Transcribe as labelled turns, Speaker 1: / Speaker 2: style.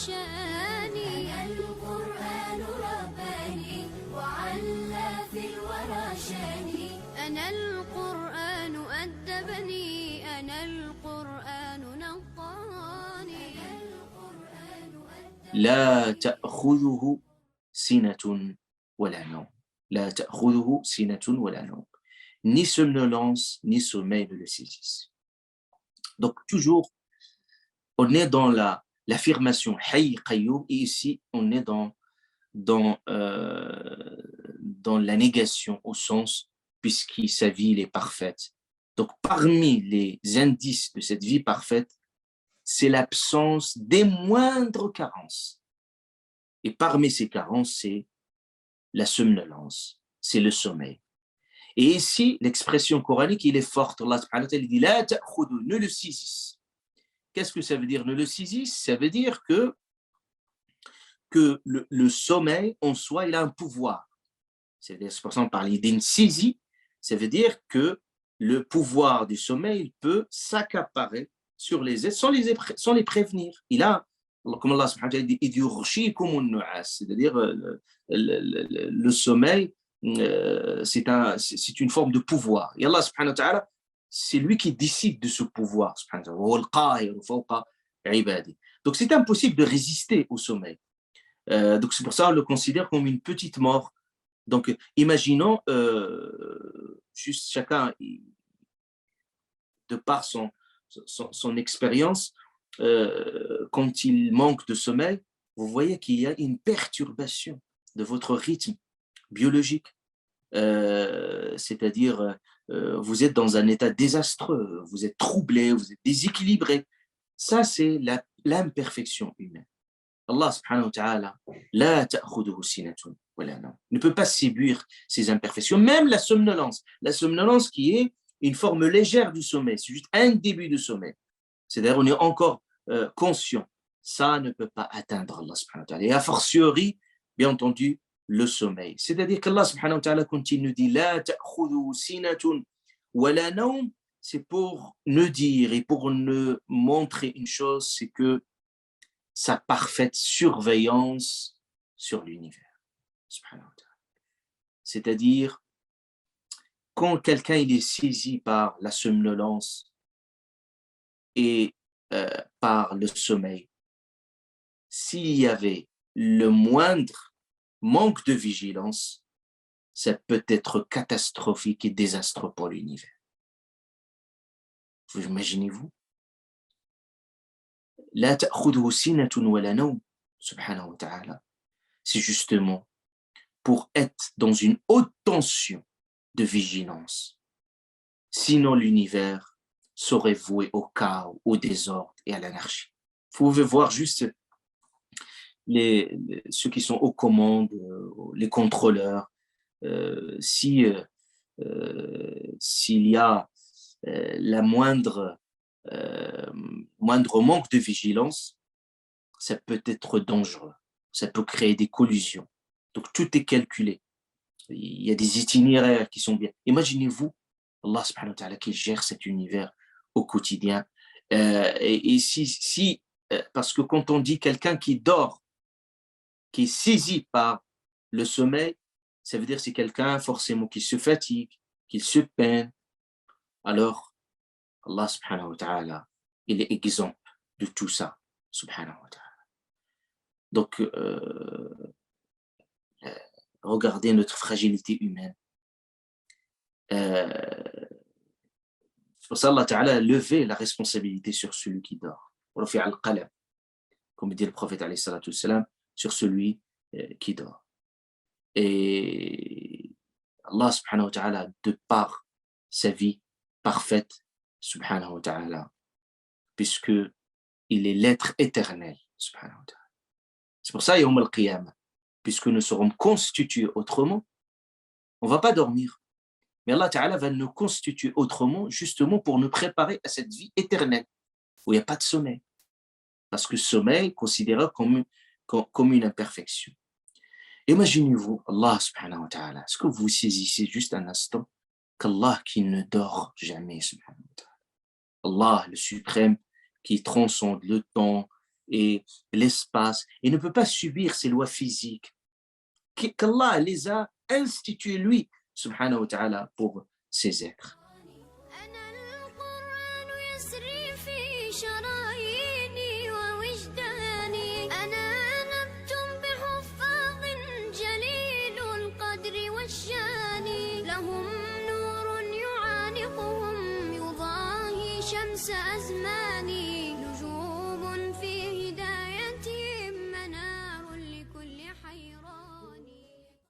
Speaker 1: شاني. أنا القرآن رباني وعلى في الورى شاني. أنا القرآن أدبني. أنا القرآن نقاني.
Speaker 2: لا تأخذه سنة ولا نوم. لا تأخذه سنة ولا نوم. Ni somnolence, ni sommeil ne le saisissent. Donc, toujours, on est dans l'affirmation Hayy Qayyum, et ici, on est dans la négation, au sens, puisque sa vie elle est parfaite. Donc, parmi les indices de cette vie parfaite, c'est l'absence des moindres carences. Et parmi ces carences, c'est la somnolence, c'est le sommeil. Et ici, l'expression coranique, il est forte. Allah subhanahu wa ta'ala dit, la ta'khudhu, ne le saisisse. Qu'est-ce que ça veut dire, ne le saisisse? Ça veut dire que le sommeil, en soi, il a un pouvoir. C'est-à-dire, c'est pour ça qu'on parle d'une saisie. Ça veut dire que le pouvoir du sommeil peut s'accaparer sur les êtres sans les prévenir. Il a, comme Allah subhanahu wa ta'ala dit, c'est-à-dire le sommeil, c'est une forme de pouvoir. Et Allah subhanahu wa ta'ala, c'est lui qui décide de ce pouvoir. Donc c'est impossible de résister au sommeil. Donc c'est pour ça qu'on le considère comme une petite mort. Donc imaginons, juste chacun, de par son expérience, quand il manque de sommeil, vous voyez qu'il y a une perturbation de votre rythme biologique. C'est-à-dire, vous êtes dans un état désastreux, vous êtes troublé, vous êtes déséquilibré. Ça, c'est l'imperfection humaine. Allah subhanahu wa ta'ala, la ta'khudhuhu sinatun wala nawm, ne peut pas séduire ces imperfections, même la somnolence qui est une forme légère du sommeil, c'est juste un début de sommeil. C'est-à-dire, on est encore conscient. Ça ne peut pas atteindre Allah subhanahu wa ta'ala. Et a fortiori, bien entendu, le sommeil. C'est-à-dire qu'Allah subhanahu wa ta'ala, quand il nous dit la ta'khudhuhu sinatun wala nawm, c'est pour nous dire et pour nous montrer une chose, c'est que sa parfaite surveillance sur l'univers. Subhanahu wa ta'ala. C'est-à-dire, quand quelqu'un il est saisi par la somnolence et par le sommeil, s'il y avait le moindre manque de vigilance, ça peut être catastrophique et désastreux pour l'univers. Vous imaginez-vous? La ta'khudhuhu sinatun wala nawm, subhanahu wa ta'ala. C'est justement pour être dans une haute tension de vigilance. Sinon, l'univers serait voué au chaos, au désordre et à l'anarchie. Vous pouvez voir juste ceux qui sont aux commandes, les contrôleurs. S'il y a la moindre manque de vigilance, ça peut être dangereux, ça peut créer des collisions. Donc tout est calculé. Il y a des itinéraires qui sont bien. Imaginez-vous, Allah subhanahu wa ta'ala qui gère cet univers au quotidien. Et parce que quand on dit quelqu'un qui dort, qui est saisi par le sommeil, ça veut dire que c'est quelqu'un forcément qui se fatigue, qui se peine. Alors, Allah subhanahu wa ta'ala, il est exempt de tout ça, subhanahu wa ta'ala. Donc, regardez notre fragilité humaine. C'est pour ça Allah ta'ala a levé la responsabilité sur celui qui dort. Comme dit le prophète alayhi salatu wassalam, sur celui qui dort. Et Allah subhanahu wa ta'ala, de par sa vie parfaite, subhanahu wa ta'ala, puisque il est l'être éternel, subhanahu wa ta'ala. C'est pour ça, yawm al-qiyamah, puisque nous serons constitués autrement, on ne va pas dormir. Mais Allah ta'ala va nous constituer autrement, justement pour nous préparer à cette vie éternelle, où il n'y a pas de sommeil. Parce que sommeil est considéré comme une imperfection. Imaginez-vous, Allah subhanahu wa ta'ala, est-ce que vous saisissez juste un instant qu'Allah qui ne dort jamais, subhanahu wa ta'ala, Allah le suprême qui transcende le temps et l'espace, et ne peut pas subir ces lois physiques qu'Allah les a instituées, lui, subhanahu wa ta'ala, pour ces êtres.
Speaker 1: أنا القرآن يسري في شراييني ووجداني أنا نبت بحفاظ جليل القدر والشان لهم نور يعانقهم يضاهي شمس أزمان